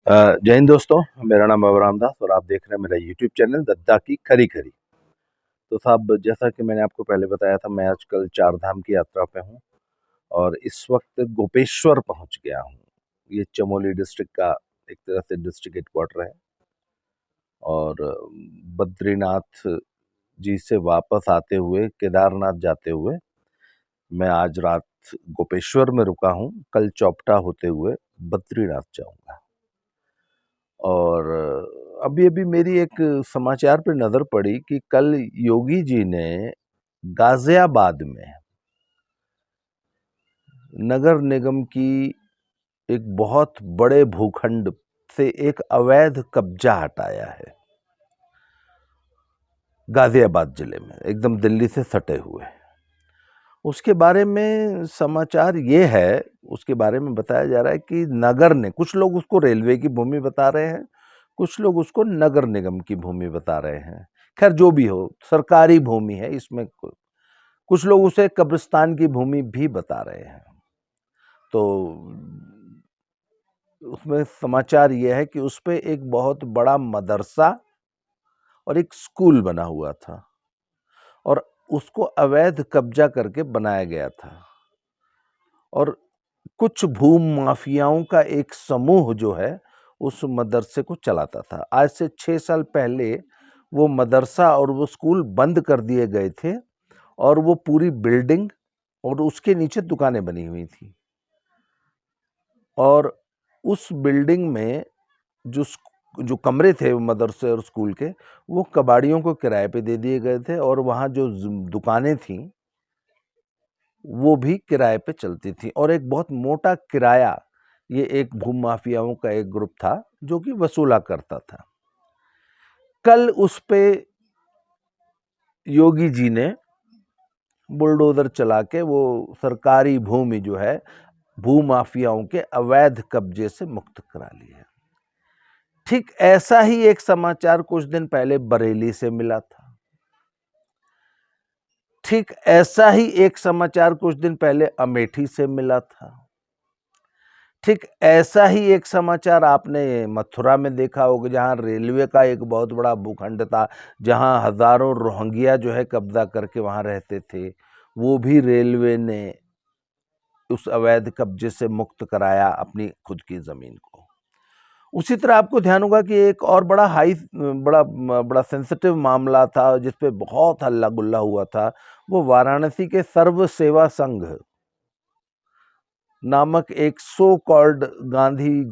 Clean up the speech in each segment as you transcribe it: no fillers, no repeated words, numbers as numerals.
जय हिंद दोस्तों। मेरा नाम बाबा रामदास और आप देख रहे हैं मेरा यूट्यूब चैनल दद्दा की खरी खरी। तो साहब, जैसा कि मैंने आपको पहले बताया था, मैं आजकल चार धाम की यात्रा पे हूँ और इस वक्त गोपेश्वर पहुंच गया हूँ। ये चमोली डिस्ट्रिक्ट का एक तरह से डिस्ट्रिक्ट हेडक्वार्टर है। और बद्रीनाथ जी से वापस आते हुए केदारनाथ जाते हुए मैं आज रात गोपेश्वर में रुका हूँ। कल चौपटा होते हुए बद्रीनाथ जाऊंगा। और अभी अभी मेरी एक समाचार पे नजर पड़ी कि कल योगी जी ने गाजियाबाद में नगर निगम की एक बहुत बड़े भूखंड से एक अवैध कब्जा हटाया है। गाजियाबाद जिले में एकदम दिल्ली से सटे हुए। उसके बारे में समाचार ये है, उसके बारे में बताया जा रहा है कि नगर ने, कुछ लोग उसको रेलवे की भूमि बता रहे हैं, कुछ लोग उसको नगर निगम की भूमि बता रहे हैं। खैर जो भी हो, सरकारी भूमि है। इसमें कुछ लोग उसे कब्रिस्तान की भूमि भी बता रहे हैं। तो उसमें समाचार यह है कि उस पे एक बहुत बड़ा मदरसा और एक स्कूल बना हुआ था और उसको अवैध कब्जा करके बनाया गया था। और कुछ भू माफियाओं का एक समूह जो है उस मदरसे को चलाता था। आज से 6 साल पहले वो मदरसा और वो स्कूल बंद कर दिए गए थे और वो पूरी बिल्डिंग और उसके नीचे दुकानें बनी हुई थी। और उस बिल्डिंग में जो जो कमरे थे मदरसे और स्कूल के, वो कबाड़ियों को किराए पे दे दिए गए थे और वहाँ जो दुकानें थीं वो भी किराए पे चलती थी। और एक बहुत मोटा किराया ये एक भूमाफियाओं का एक ग्रुप था जो कि वसूला करता था। कल उस पे योगी जी ने बुलडोजर चला के वो सरकारी भूमि जो है भूमाफियाओं के अवैध कब्जे से मुक्त करा ली है। ठीक ऐसा ही एक समाचार कुछ दिन पहले बरेली से मिला था। ठीक ऐसा ही एक समाचार कुछ दिन पहले अमेठी से मिला था। ठीक ऐसा ही एक समाचार आपने मथुरा में देखा होगा, जहां रेलवे का एक बहुत बड़ा भूखंड था, जहां हजारों रोहिंग्या जो है कब्जा करके वहां रहते थे। वो भी रेलवे ने उस अवैध कब्जे से मुक्त कराया अपनी खुद की जमीन को। उसी तरह आपको ध्यान होगा कि एक और बड़ा बड़ा सेंसिटिव मामला था जिसपे बहुत हल्ला गुल्ला हुआ था। वो वाराणसी के सर्व सेवा संघ नामक एक सो कॉल्ड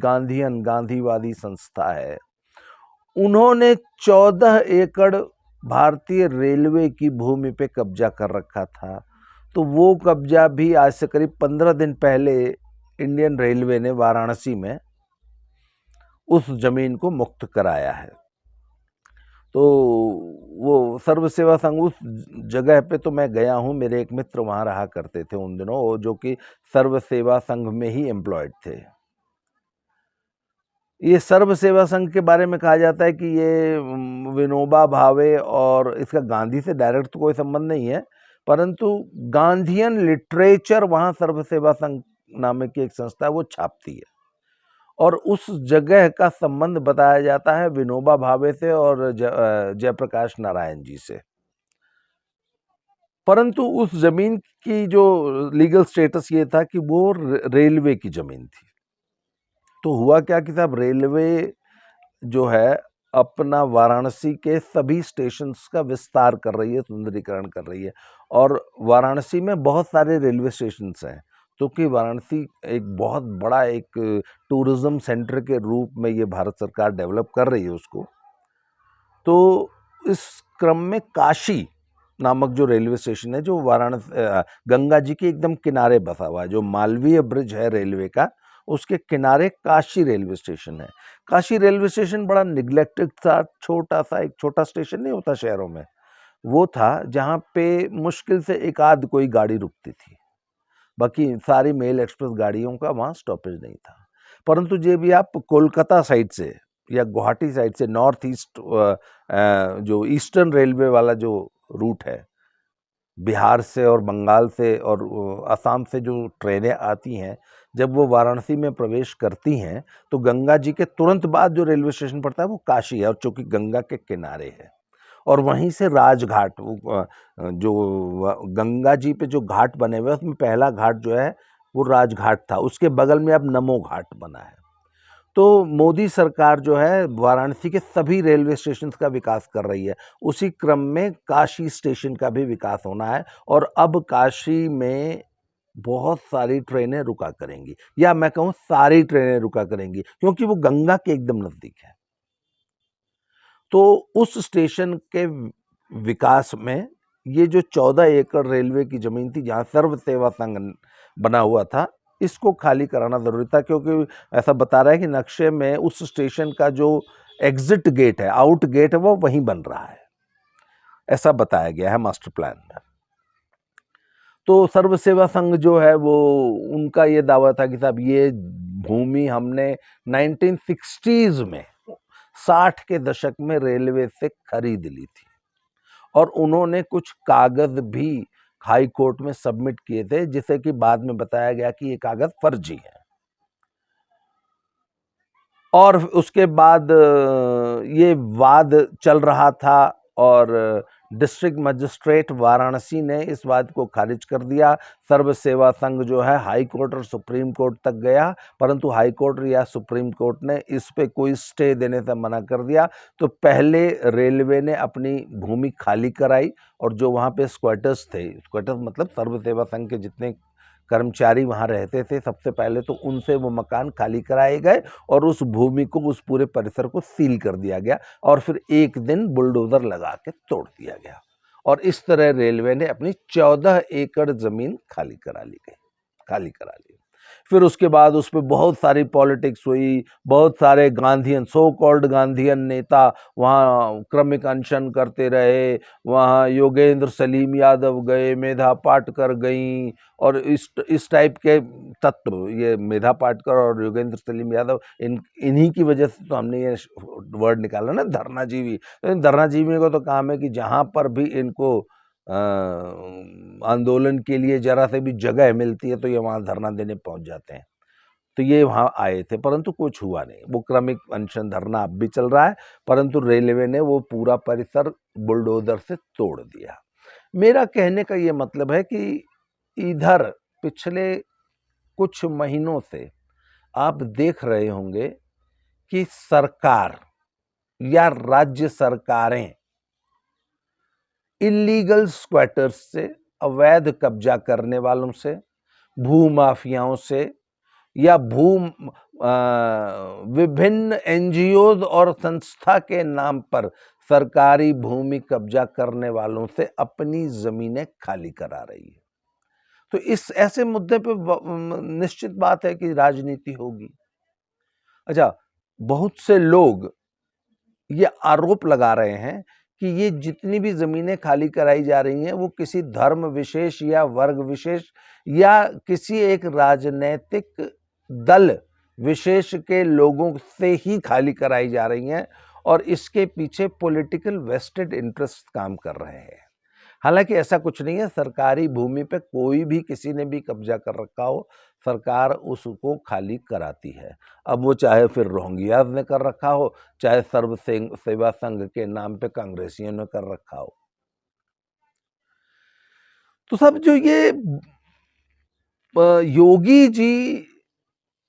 गांधीवादी संस्था है। उन्होंने 14 एकड़ भारतीय रेलवे की भूमि पे कब्जा कर रखा था। तो वो कब्जा भी आज से करीब 15 दिन पहले इंडियन रेलवे ने वाराणसी में उस जमीन को मुक्त कराया है। तो वो सर्व सेवा संघ, उस जगह पे तो मैं गया हूँ, मेरे एक मित्र वहाँ रहा करते थे उन दिनों, जो कि सर्व सेवा संघ में ही एम्प्लॉयड थे। ये सर्व सेवा संघ के बारे में कहा जाता है कि ये विनोबा भावे, और इसका गांधी से डायरेक्ट तो कोई संबंध नहीं है, परंतु गांधीयन लिटरेचर वहाँ सर्व सेवा संघ नामक की एक संस्था है, वो छापती है। और उस जगह का संबंध बताया जाता है विनोबा भावे से और जयप्रकाश नारायण जी से। परंतु उस जमीन की जो लीगल स्टेटस ये था कि वो रेलवे की जमीन थी। तो हुआ क्या कि साहब, रेलवे जो है अपना वाराणसी के सभी स्टेशंस का विस्तार कर रही है, सुंदरीकरण कर रही है। और वाराणसी में बहुत सारे रेलवे स्टेशंस हैं, क्योंकि वाराणसी एक बहुत बड़ा एक टूरिज्म सेंटर के रूप में ये भारत सरकार डेवलप कर रही है उसको। तो इस क्रम में काशी नामक जो रेलवे स्टेशन है, जो वाराणसी गंगा जी के एकदम किनारे बसा हुआ है, जो मालवीय ब्रिज है रेलवे का, उसके किनारे काशी रेलवे स्टेशन है। काशी रेलवे स्टेशन बड़ा निग्लेक्टेड था, छोटा सा, एक छोटा स्टेशन नहीं होता शहरों में, वो था जहाँ पे मुश्किल से एक आध कोई गाड़ी रुकती थी। बाकी सारी मेल एक्सप्रेस गाड़ियों का वहाँ स्टॉपेज नहीं था। परंतु जब भी आप कोलकाता साइड से या गुवाहाटी साइड से नॉर्थ ईस्ट, जो ईस्टर्न रेलवे वाला जो रूट है, बिहार से और बंगाल से और असम से जो ट्रेनें आती हैं, जब वो वाराणसी में प्रवेश करती हैं तो गंगा जी के तुरंत बाद जो रेलवे स्टेशन पड़ता है वो काशी है, और चूंकि गंगा के किनारे है, और वहीं से राजघाट, जो गंगा जी पे जो घाट बने हुए हैं उसमें पहला घाट जो है वो राजघाट था, उसके बगल में अब नमो घाट बना है। तो मोदी सरकार जो है वाराणसी के सभी रेलवे स्टेशन का विकास कर रही है, उसी क्रम में काशी स्टेशन का भी विकास होना है, और अब काशी में बहुत सारी ट्रेनें रुका करेंगी, या मैं कहूं सारी ट्रेनें रुका करेंगी, क्योंकि वो गंगा के एकदम नजदीक है। तो उस स्टेशन के विकास में ये जो 14 एकड़ रेलवे की जमीन थी जहां सर्व सेवा संघ बना हुआ था, इसको खाली कराना जरूरी था, क्योंकि ऐसा बता रहा है कि नक्शे में उस स्टेशन का जो एग्जिट गेट है, आउट गेट है, वो वहीं बन रहा है, ऐसा बताया गया है मास्टर प्लान में। तो सर्व सेवा संघ जो है वो, उनका ये दावा था कि साहब ये भूमि हमने 1960s में 60 के दशक में रेलवे से खरीद ली थी, और उन्होंने कुछ कागज भी हाई कोर्ट में सबमिट किए थे, जिसे कि बाद में बताया गया कि ये कागज फर्जी है। और उसके बाद ये वाद चल रहा था, और डिस्ट्रिक्ट मजिस्ट्रेट वाराणसी ने इस बात को खारिज कर दिया। सर्व सेवा संघ जो है हाई कोर्ट और सुप्रीम कोर्ट तक गया, परंतु हाई कोर्ट या सुप्रीम कोर्ट ने इस पे कोई स्टे देने से मना कर दिया। तो पहले रेलवे ने अपनी भूमि खाली कराई, और जो वहाँ पे स्क्वाटर्स थे, स्क्वाटर्स मतलब सर्व सेवा संघ के जितने कर्मचारी वहाँ रहते थे, सबसे पहले तो उनसे वो मकान खाली कराए गए, और उस भूमि को, उस पूरे परिसर को सील कर दिया गया, और फिर एक दिन बुलडोजर लगा के तोड़ दिया गया, और इस तरह रेलवे ने अपनी 14 एकड़ जमीन खाली करा ली। फिर उसके बाद उस पर बहुत सारी पॉलिटिक्स हुई, बहुत सारे गांधीयन, सो कॉल्ड गांधीयन नेता वहाँ क्रमिक अनशन करते रहे, वहाँ योगेंद्र सलीम यादव गए, मेधा पाटकर गई, और इस टाइप के तत्व, ये मेधा पाटकर और योगेंद्र सलीम यादव, इन्हीं की वजह से तो हमने ये वर्ड निकाला ना, धरनाजीवी। तो धरनाजीवी को तो काम है कि जहाँ पर भी इनको आंदोलन के लिए जरा से भी जगह मिलती है तो ये वहां धरना देने पहुंच जाते हैं। तो ये वहां आए थे, परंतु कुछ हुआ नहीं। वो क्रमिक अनशन धरना अब भी चल रहा है, परंतु रेलवे ने वो पूरा परिसर बुलडोजर से तोड़ दिया। मेरा कहने का ये मतलब है कि इधर पिछले कुछ महीनों से आप देख रहे होंगे कि सरकार या राज्य सरकारें इलीगल स्क्वाटर्स से, अवैध कब्जा करने वालों से, भूमाफियाओं से, या विभिन्न एनजीओज और संस्था के नाम पर सरकारी भूमि कब्जा करने वालों से अपनी जमीनें खाली करा रही है। तो इस ऐसे मुद्दे पे निश्चित बात है कि राजनीति होगी। अच्छा, बहुत से लोग ये आरोप लगा रहे हैं कि ये जितनी भी जमीनें खाली कराई जा रही हैं वो किसी धर्म विशेष या वर्ग विशेष या किसी एक राजनैतिक दल विशेष के लोगों से ही खाली कराई जा रही हैं, और इसके पीछे पॉलिटिकल वेस्टेड इंटरेस्ट काम कर रहे हैं। हालांकि ऐसा कुछ नहीं है, सरकारी भूमि पे कोई भी किसी ने भी कब्जा कर रखा हो, सरकार उसको खाली कराती है। अब वो चाहे फिर रोहिंग्याज ने कर रखा हो, चाहे सर्व सेवा संघ के नाम पे कांग्रेसियों ने कर रखा हो। तो सब जो ये योगी जी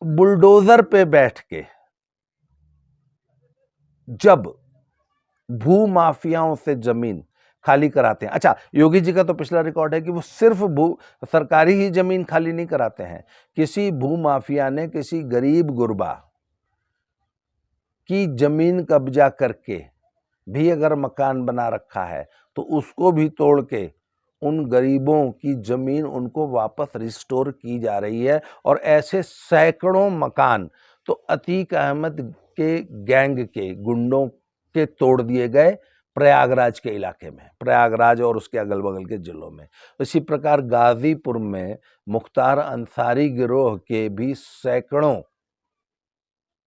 बुलडोजर पे बैठ के जब भू माफियाओं से जमीन खाली कराते हैं। अच्छा, योगी जी का तो पिछला रिकॉर्ड है कि वो सिर्फ सरकारी ही जमीन खाली नहीं कराते हैं, किसी भू माफिया ने किसी गरीब गुरबा की जमीन कब्जा करके भी अगर मकान बना रखा है तो उसको भी तोड़ के उन गरीबों की जमीन उनको वापस रिस्टोर की जा रही है। और ऐसे सैकड़ों मकान तो अतीक अहमद के गैंग के गुंडों के तोड़ दिए गए प्रयागराज के इलाके में, प्रयागराज और उसके अगल बगल के जिलों में। इसी प्रकार गाजीपुर में मुख्तार अंसारी गिरोह के भी सैकड़ों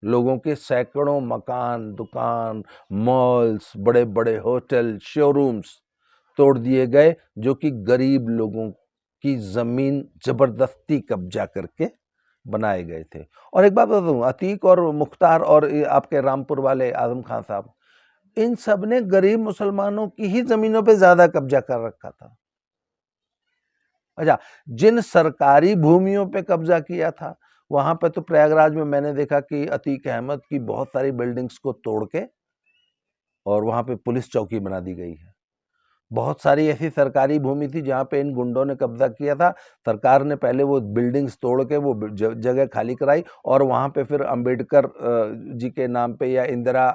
लोगों के सैकड़ों मकान, दुकान, मॉल्स, बड़े बड़े होटल, शोरूम्स तोड़ दिए गए, जो कि गरीब लोगों की जमीन जबरदस्ती कब्जा करके बनाए गए थे। और एक बात बता दूं, अतीक और मुख्तार और ये आपके रामपुर वाले आजम खान साहब, इन सब ने गरीब मुसलमानों की ही जमीनों पे ज्यादा कब्जा कर रखा था। अच्छा, जिन सरकारी भूमियों पे कब्जा किया था वहां पे तो प्रयागराज में मैंने देखा कि अतीक अहमद की बहुत सारी बिल्डिंग्स को तोड़ के और वहां पे पुलिस चौकी बना दी गई है। बहुत सारी ऐसी सरकारी भूमि थी जहां पे इन गुंडों ने कब्जा किया था। सरकार ने पहले वो बिल्डिंग्स तोड़ के वो जगह खाली कराई और वहां पे फिर अंबेडकर जी के नाम पे या इंदिरा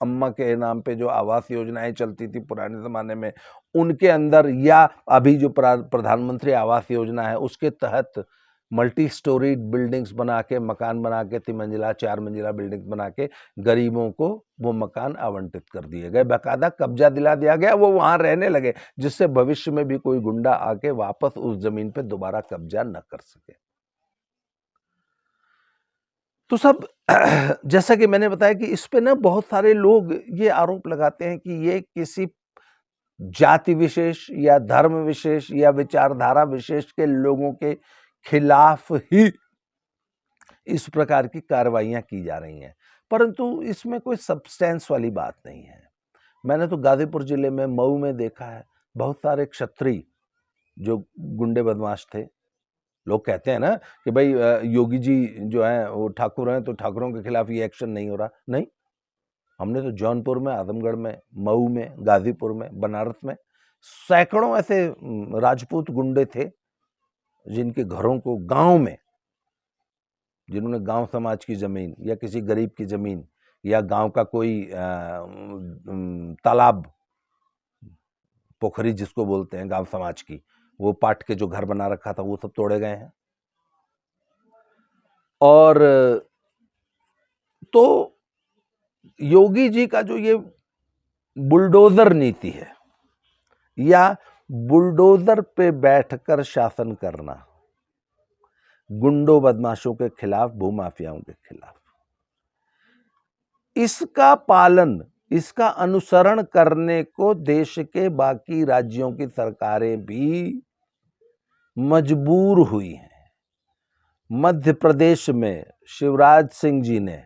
अम्मा के नाम पे जो आवास योजनाएं चलती थी पुराने जमाने में, उनके अंदर या अभी जो प्रधानमंत्री आवास योजना है उसके तहत मल्टी स्टोरी बिल्डिंग्स बना के, मकान बना के, 3 मंजिला 4 मंजिला बिल्डिंग्स बना के गरीबों को वो मकान आवंटित कर दिए गए, बाकायदा कब्जा दिला दिया गया, वो वहां रहने लगे, जिससे भविष्य में भी कोई गुंडा आके वापस उस जमीन पे दोबारा कब्जा न कर सके। तो सब जैसा कि मैंने बताया कि इस पे ना बहुत सारे लोग ये आरोप लगाते हैं कि ये किसी जाति विशेष या धर्म विशेष या विचारधारा विशेष के लोगों के खिलाफ ही इस प्रकार की कार्रवाइयां की जा रही हैं, परंतु इसमें कोई सब्सटेंस वाली बात नहीं है। मैंने तो गाजीपुर जिले में मऊ में देखा है, बहुत सारे क्षत्रिय जो गुंडे बदमाश थे, लोग कहते हैं ना कि भाई योगी जी जो हैं वो ठाकुर हैं तो ठाकुरों के खिलाफ ये एक्शन नहीं हो रहा, नहीं, हमने तो जौनपुर में, आजमगढ़ में, मऊ में, गाजीपुर में, बनारस में सैकड़ों ऐसे राजपूत गुंडे थे जिनके घरों को गांव में, जिन्होंने गांव समाज की जमीन या किसी गरीब की जमीन या गांव का कोई तालाब, पोखरी जिसको बोलते हैं गांव समाज की, वो पाट के जो घर बना रखा था वो सब तोड़े गए हैं। और तो योगी जी का जो ये बुलडोजर नीति है या बुलडोजर पे बैठकर शासन करना, गुंडों बदमाशों के खिलाफ, भूमाफियाओं के खिलाफ, इसका पालन, इसका अनुसरण करने को देश के बाकी राज्यों की सरकारें भी मजबूर हुई हैं। मध्य प्रदेश में शिवराज सिंह जी ने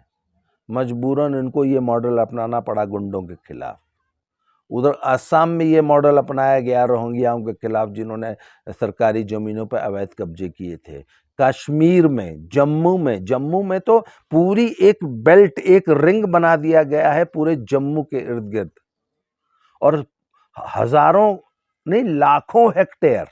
मजबूरन इनको ये मॉडल अपनाना पड़ा गुंडों के खिलाफ। उधर असम में ये मॉडल अपनाया गया रोहिंग्याओं के खिलाफ जिन्होंने सरकारी जमीनों पर अवैध कब्जे किए थे। कश्मीर में, जम्मू में तो पूरी एक बेल्ट, एक रिंग बना दिया गया है पूरे जम्मू के इर्द गिर्द, और हजारों नहीं लाखों हेक्टेयर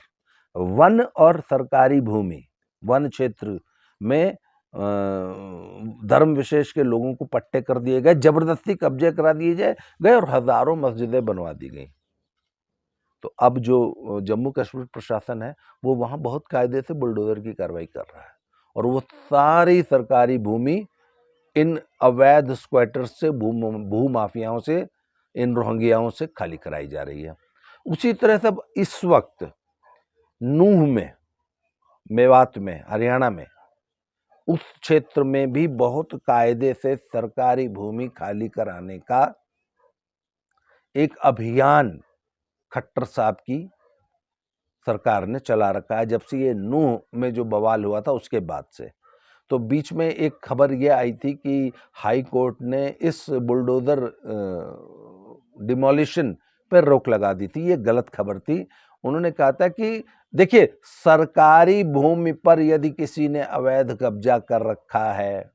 वन और सरकारी भूमि, वन क्षेत्र में धर्म विशेष के लोगों को पट्टे कर दिए गए, जबरदस्ती कब्जे करा दिए गए और हजारों मस्जिदें बनवा दी गई। तो अब जो जम्मू कश्मीर प्रशासन है वो वहां बहुत कायदे से बुलडोजर की कार्रवाई कर रहा है और वो सारी सरकारी भूमि इन अवैध स्क्वाटर्स से, भूमाफियाओं से, इन रोहिंग्याओं से खाली कराई जा रही है। उसी तरह से इस वक्त नूह में, मेवात में, हरियाणा में, उस क्षेत्र में भी बहुत कायदे से सरकारी भूमि खाली कराने का एक अभियान खट्टर साहब की सरकार ने चला रखा है, जब से ये नूह में जो बवाल हुआ था उसके बाद से। तो बीच में एक खबर ये आई थी कि हाई कोर्ट ने इस बुलडोजर डिमोलिशन पर रोक लगा दी थी। ये गलत खबर थी। उन्होंने कहा था कि देखिए, सरकारी भूमि पर यदि किसी ने अवैध कब्जा कर रखा है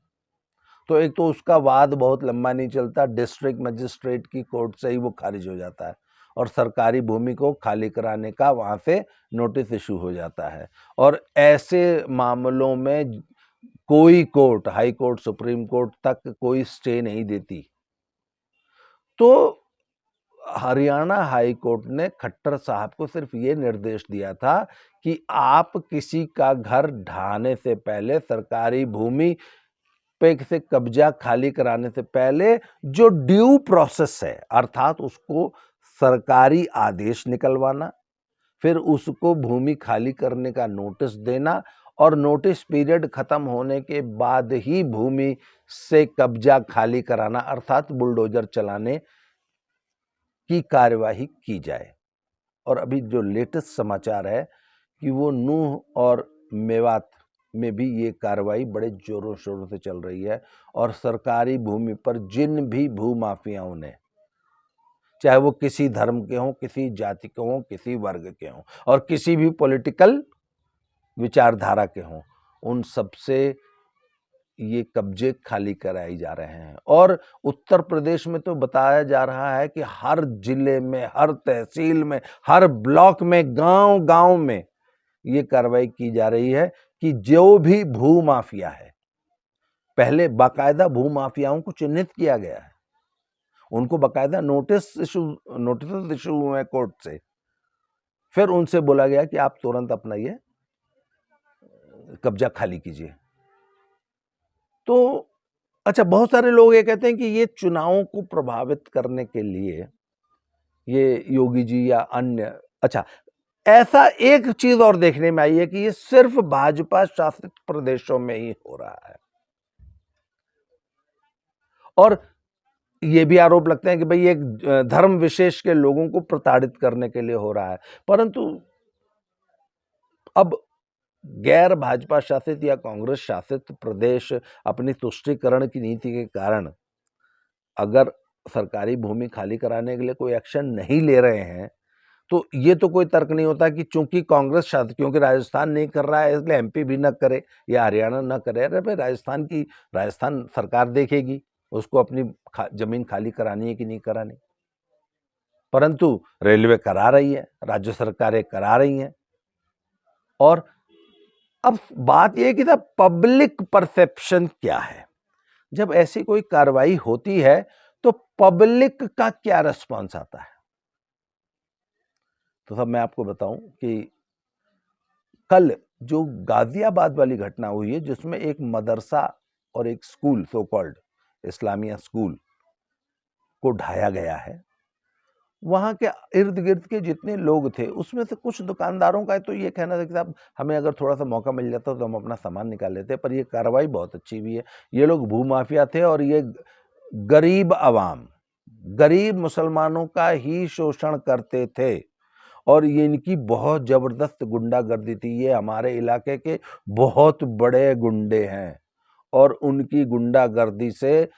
तो एक तो उसका वाद बहुत लंबा नहीं चलता, डिस्ट्रिक्ट मजिस्ट्रेट की कोर्ट से ही वो खारिज हो जाता है और सरकारी भूमि को खाली कराने का वहां से नोटिस इशू हो जाता है। और ऐसे मामलों में कोई court, high court, supreme court तक कोई स्टे नहीं देती। तो हरियाणा हाई कोर्ट ने खट्टर साहब को सिर्फ ये निर्देश दिया था कि आप किसी का घर ढहाने से पहले, सरकारी भूमि पे से कब्जा खाली कराने से पहले जो ड्यू प्रोसेस है, अर्थात उसको सरकारी आदेश निकलवाना, फिर उसको भूमि खाली करने का नोटिस देना और नोटिस पीरियड खत्म होने के बाद ही भूमि से कब्जा खाली कराना, अर्थात बुलडोजर चलाने की कार्यवाही की जाए। और अभी जो लेटेस्ट समाचार है कि वो नूह और मेवात में भी ये कार्रवाई बड़े जोरों शोरों से चल रही है। और सरकारी भूमि पर जिन भी भूमाफियाओं ने, चाहे वो किसी धर्म के हों, किसी जाति के हों, किसी वर्ग के हों और किसी भी पॉलिटिकल विचारधारा के हों, उन सबसे ये कब्जे खाली कराए जा रहे हैं। और उत्तर प्रदेश में तो बताया जा रहा है कि हर जिले में, हर तहसील में, हर ब्लॉक में, गांव-गांव में ये कार्रवाई की जा रही है कि जो भी भूमाफिया है, पहले बाकायदा भूमाफियाओं को चिन्हित किया गया है, उनको बाकायदा नोटिस इशू हुए हैं कोर्ट से, फिर उनसे बोला गया कि आप तुरंत अपना ये कब्जा खाली कीजिए। तो अच्छा, बहुत सारे लोग ये कहते हैं कि ये चुनावों को प्रभावित करने के लिए ये योगी जी या अन्य, अच्छा, ऐसा एक चीज और देखने में आई है कि ये सिर्फ भाजपा शासित प्रदेशों में ही हो रहा है। और ये भी आरोप लगते हैं कि भाई एक धर्म विशेष के लोगों को प्रताड़ित करने के लिए हो रहा है। परंतु अब गैर भाजपा शासित या कांग्रेस शासित प्रदेश अपनी तुष्टीकरण की नीति के कारण अगर सरकारी भूमि खाली कराने के लिए कोई एक्शन नहीं ले रहे हैं, तो ये तो कोई तर्क नहीं होता कि चूंकि कांग्रेस शासित, क्योंकि राजस्थान नहीं कर रहा है इसलिए एमपी भी न करे या हरियाणा न करे। अरे भाई, राजस्थान सरकार देखेगी उसको अपनी जमीन खाली करानी है कि नहीं करानी। परंतु रेलवे करा रही है, राज्य सरकारें करा रही हैं। और अब बात यह कि पब्लिक परसेप्शन क्या है जब ऐसी कोई कार्रवाई होती है, तो पब्लिक का क्या रिस्पॉन्स आता है। तो सब मैं आपको बताऊं कि कल जो गाजियाबाद वाली घटना हुई है, जिसमें एक मदरसा और एक school, so called Islamia school को ढाया गया है, वहां के इर्द गिर्द के जितने लोग थे उसमें से कुछ दुकानदारों का तो ये कहना था कि साहब हमें अगर थोड़ा सा मौका मिल जाता तो हम अपना सामान निकाल लेते। पर ये कार्रवाई बहुत अच्छी हुई है। ये लोग भूमाफिया थे और ये गरीब आवाम, गरीब मुसलमानों का ही शोषण करते थे और ये इनकी बहुत जबरदस्त गुंडागर्दी थी। ये हमारे इलाके के बहुत बड़े गुंडे हैं और उनकी गुंडागर्दी से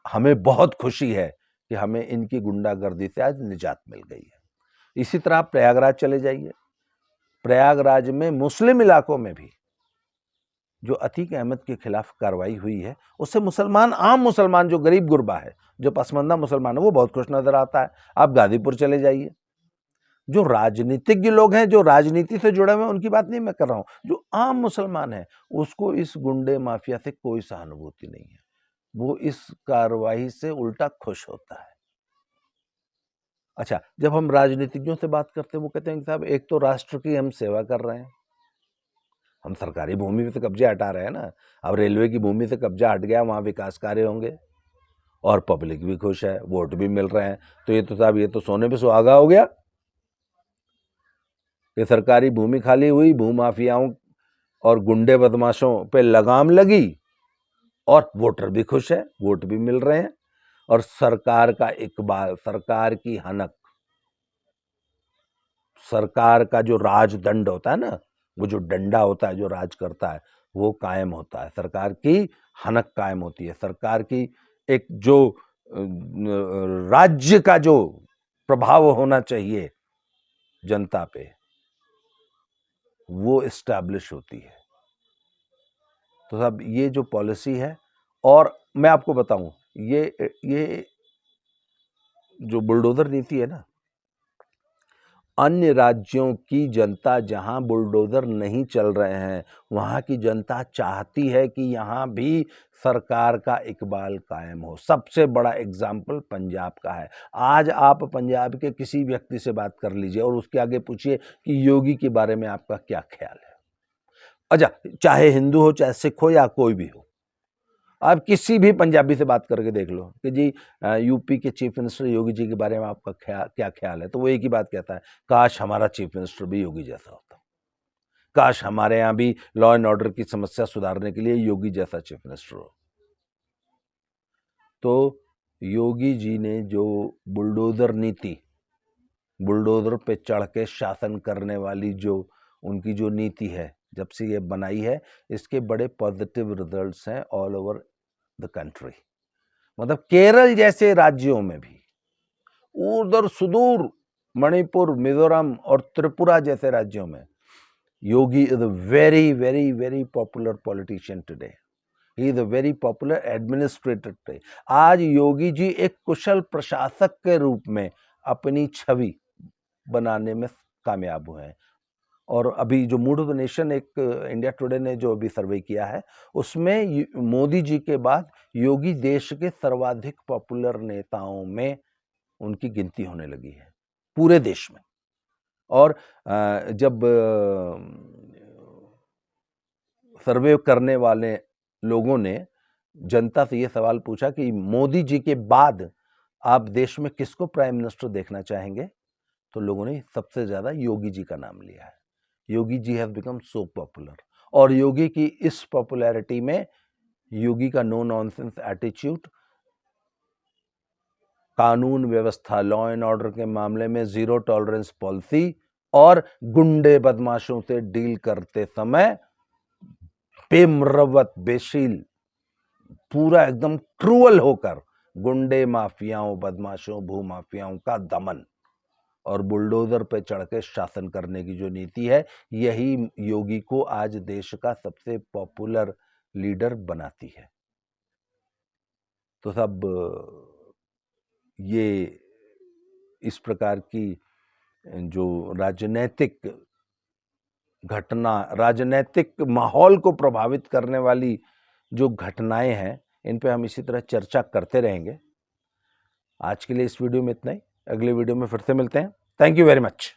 हमें बहुत खुशी है कि हमें इनकी गुंडागर्दी से आज निजात मिल गई है। इसी तरह आप प्रयागराज चले जाइए, प्रयागराज में मुस्लिम इलाकों में भी जो अतीक अहमद के खिलाफ कार्रवाई हुई है, उससे मुसलमान, आम मुसलमान जो गरीब गुरबा है, जो पसमंदा मुसलमान है, वो बहुत खुश नजर आता है। आप गाजीपुर चले जाइए, जो राजनीतिज्ञ लोग हैं, जो राजनीति से जुड़े हुए हैं, उनकी बात नहीं मैं कर रहा हूं, जो आम मुसलमान है उसको इस गुंडे माफिया से कोई सहानुभूति नहीं है। वो इस कार्रवाई से उल्टा खुश होता है। अच्छा, जब हम राजनीतिज्ञों से बात करते हैं, वो कहते हैं कि साहब एक तो राष्ट्र की हम सेवा कर रहे हैं, हम सरकारी भूमि से कब्जे हटा रहे हैं ना। अब रेलवे की भूमि से कब्जा हट गया, वहां विकास कार्य होंगे और पब्लिक भी खुश है, वोट भी मिल रहे हैं। तो ये तो साहब, ये तो सोने पे सुहागा हो गया कि सरकारी भूमि खाली हुई, भूमाफियाओं और गुंडे बदमाशों पे लगाम लगी और वोटर भी खुश है, वोट भी मिल रहे हैं और सरकार का इकबाल, सरकार की हनक, सरकार का जो राजदंड होता है ना, वो जो डंडा होता है जो राज करता है, वो कायम होता है। सरकार की हनक कायम होती है। सरकार की एक जो राज्य का जो प्रभाव होना चाहिए जनता पे, वो एस्टैब्लिश होती है। तो साहब ये जो पॉलिसी है, और मैं आपको बताऊं, ये जो बुलडोजर नीति है ना, अन्य राज्यों की जनता जहां बुलडोजर नहीं चल रहे हैं, वहां की जनता चाहती है कि यहां भी सरकार का इकबाल कायम हो। सबसे बड़ा एग्जाम्पल पंजाब का है। आज आप पंजाब के किसी व्यक्ति से बात कर लीजिए और उसके आगे पूछिए कि योगी के बारे में आपका क्या ख्याल है। अच्छा, चाहे हिंदू हो, चाहे सिख हो, या कोई भी हो, आप किसी भी पंजाबी से बात करके देख लो कि जी यूपी के चीफ मिनिस्टर योगी जी के बारे में आपका क्या ख्याल है, तो वो एक ही बात कहता है, काश हमारा चीफ मिनिस्टर भी योगी जैसा होता, काश हमारे यहाँ भी लॉ एंड ऑर्डर की समस्या सुधारने के लिए योगी जैसा चीफ मिनिस्टर हो। तो योगी जी ने जो बुलडोजर नीति, बुलडोजर पे चढ़ के शासन करने वाली जो उनकी जो नीति है, जब से ये बनाई है, इसके बड़े पॉजिटिव रिजल्ट्स हैं ऑल ओवर द कंट्री। मतलब केरल जैसे राज्यों में भी, उधर सुदूर मणिपुर, मिजोरम और त्रिपुरा जैसे राज्यों में Yogi is a very very very popular politician today. He is a very popular administrator today. आज योगी जी एक कुशल प्रशासक के रूप में अपनी छवि बनाने में कामयाब हुए हैं। और अभी जो मूड ऑफ द नेशन एक इंडिया टुडे ने जो अभी सर्वे किया है, उसमें मोदी जी के बाद योगी देश के सर्वाधिक पॉपुलर नेताओं में उनकी गिनती होने लगी है पूरे देश में। और जब सर्वे करने वाले लोगों ने जनता से यह सवाल पूछा कि मोदी जी के बाद आप देश में किसको प्राइम मिनिस्टर देखना चाहेंगे, तो लोगों ने सबसे ज्यादा योगी जी का नाम लिया है। Yogi ji have become so popular. और योगी की इस पॉपुलैरिटी में योगी का नो नॉनसेंस एटीट्यूड, कानून व्यवस्था, लॉ एंड ऑर्डर के मामले में जीरो टॉलरेंस पॉलिसी और गुंडे बदमाशों से डील करते समय बेमरवत, बेशील, पूरा एकदम क्रूअल होकर गुंडे माफियाओं, बदमाशों, भूमाफियाओं का दमन और बुलडोजर पे चढ़ के शासन करने की जो नीति है, यही योगी को आज देश का सबसे पॉपुलर लीडर बनाती है। तो सब ये इस प्रकार की जो राजनीतिक घटना, राजनीतिक माहौल को प्रभावित करने वाली जो घटनाएं हैं, इन पे हम इसी तरह चर्चा करते रहेंगे। आज के लिए इस वीडियो में इतना ही। अगले वीडियो में फिर से मिलते हैं। Thank you very much.